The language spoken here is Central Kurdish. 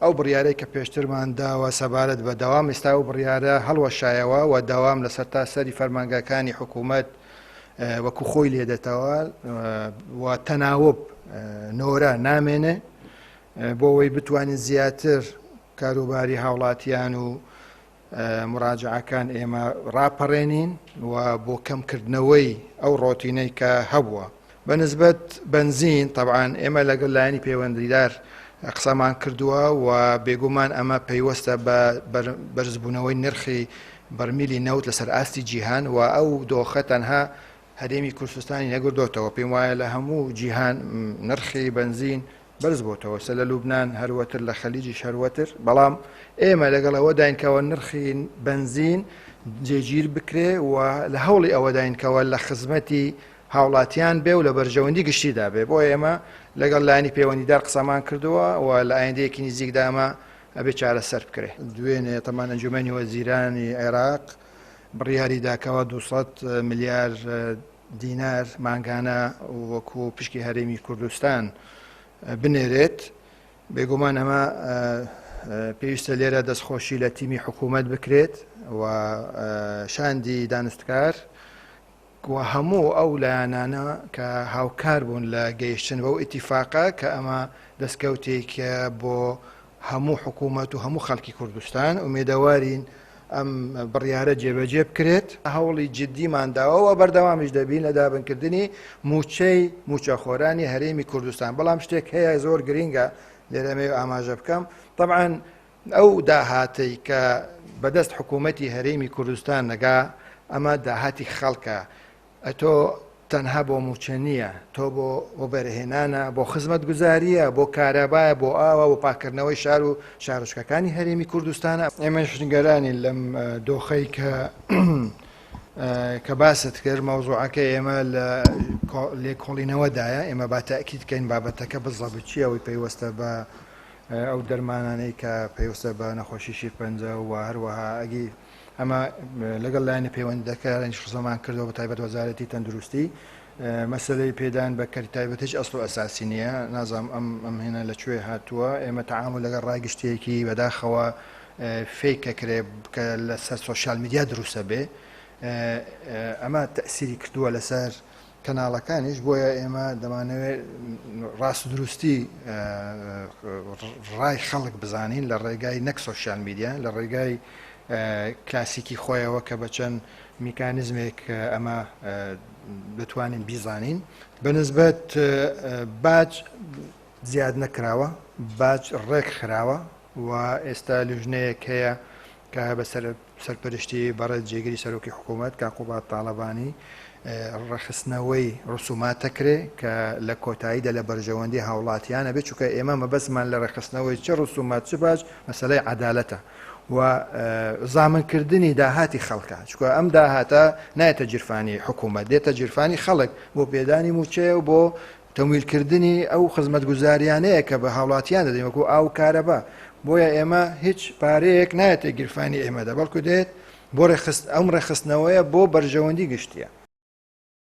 ئەو بڕیارەی کە پێشترمان داوە سەبارەت بە داوام ئێستا و بڕیارە هەڵوەشایەوە و داوام لەسەر تاسەری فەرمانگەکانی حکوومەت وەکو خۆی لێدەتەوە و تەناوب نۆرە نامێنێ بۆ ئەوەی بتوانین زیاتر کاروباری هاوڵاتیان و مراجعەکان ئێمە ڕاپەڕێنین و بۆ کەمکردنەوەی ئەو ڕۆتینەی کە هەبووە بەنسبەت بنزین طبعاً ئێمە لەگەڵ لایەنی پەیوەندیدار قسەمان کردووە و بێگومان ئەمە پەیوەستە بە بەرزبوونەوەی نرخی بەرمیلی نەوت لەسەر ئاستی جیهان و ئەو دۆخە تەنها هەرێمی کوردستانی نەگردوتەوە پێم وایە لە هەموو جیهان نرخی بنزین بەرز بۆتەوە سە لە لوبنان هەروەتر لە خەلیجیش هەروەتر بەڵام ئێمە لەگەڵەوە داینکەوە نرخی بنزین جێگیر بکرێ و لە هەوڵی ئەوە داینکەوە لە خزمەتی هاوڵاتیان بێ و لە بەرژەوەندی گشتیدا بێ بۆ ئێمە لەگەڵ لایەنی پەیوەندیدار قسەمان کردووە و لە ئایندەیەکی نزیکدا ئەمە ئەبێ چارەسەر بکرێ دوێنێ تەمان ئەنجومەنی وەزیرانی عێراق بڕیاری داکەوە 200 ملیار دینار مانگانە وەکو پشکی هەرێمی کوردستان بنێرێت بێگومان ئەمە پێویستە لێرە دەستخۆشی لە تیمی حکوومەت بکرێت و شاندی دانستکار و هەموو ئەو لایەنانە کە هاوکار بوون لە گەیشتن بەو ئیتیفاقە کە ئەمە دەستکەوتێکە بۆ هەموو حکوومەت و هەموو خەڵکی کوردستان و مێدەوارین ئەم بڕیارە جێبەجێ بکرێت هەوڵی جددیمانداوە و بەردەوامیش دەبین لە دابنکردنی موچەی موچەخۆرانی هەرێمی کوردستان بەڵام شتێک هەیە زۆر گرینگە لێرەمێ ئاماژە بکەم طبعاً ئەو داهاتەی کە بەدەست حکوومەتی هەرێمی کوردستان نەگا ئەمە داهاتی خەڵکە ئەتۆ تەنها بۆ موچە نییە تۆ بۆ بەرهێنانە بۆ خزمەت گوزاریە بۆ کارەبایە بۆ ئاوە بۆ پاکردنەوەی شار و شارۆچکەکانی هەرێمی کوردستانە ئێمەش نیگەرانی لەم دۆخەی کە باست کرد مەوزوعەکە ئێمە لە لێکۆڵینەوەدایە ئێمە با تاکیدکەین بابەتەکە بزەبت چی ئەوەی پێیوەستە بە ئەو دەرمانانەی کە پێویستە بە نەخۆشی شیرپەنجە و هەروەها ئەگی ئەمە لەگەڵ لایەنی پەیوەندیدارانیش قسەمان کردەوە بە تایبەت وەزارەتی تەندروستی مەسەلەی پێدان بە کەری تایبەت هیچ ئەسڵ و ئەساسی نییە نازانم ئەم هێنە لەکوێ هاتووە ئێمە تەعامل لەگەڵ ڕاگشتێکی بەداخەوە فێکە کرێ کە لەسەر سۆشیال میدیا دروستە بێ ئەمە تەئسیری کردووە لەسەر کەناڵەکانیش بۆیە ئێمە دەمانەوێت ڕاست و دروستی ڕای خەڵک بزانین لە ڕێگای نەک سۆشیال میدیا لە ڕێگای کلاسیکی خۆیەوە کە بە چەند میکانیزمێک ئەمە بتوانین بیزانین بەنسبەت باج زیاد نەکراوە باج ڕێک خراوە و ئێستا لیژنەیەک هەیە کە بە سەرپەرشتی بەڕێز جێگیری سەرۆکی حکوومەت کاقوبات تاڵەبانی ڕەخستنەوەی ڕسوماتەکرێ کە لە کۆتاییدا لە بەرژەوەندی هاوڵاتیانە بێت چونکە ئێمە مەبەستمان لە ڕێخستنەوەی چه ڕسومات چ باج مەسەلەی عەدالەتە و زامنکردنی داهاتی خەڵکە چونکە ئەم داهاتە نایەتە جیرفانی حکوومەت دێتە جیرفانی خەڵک بۆ پێدانی موچێ و بۆ تەمویلکردنی ئەو خزمەتگوزاریانەیە کە بە هاوڵاتیان دەدەین وەکو ئاو کارەبا بۆیە ئێمە هیچ پارەیەک نایەتە گیرفانی ئێمەدا بەڵکو دێت بۆ ئەم ڕێخستنەوەیە بۆ بەرژەوەندی گشتیە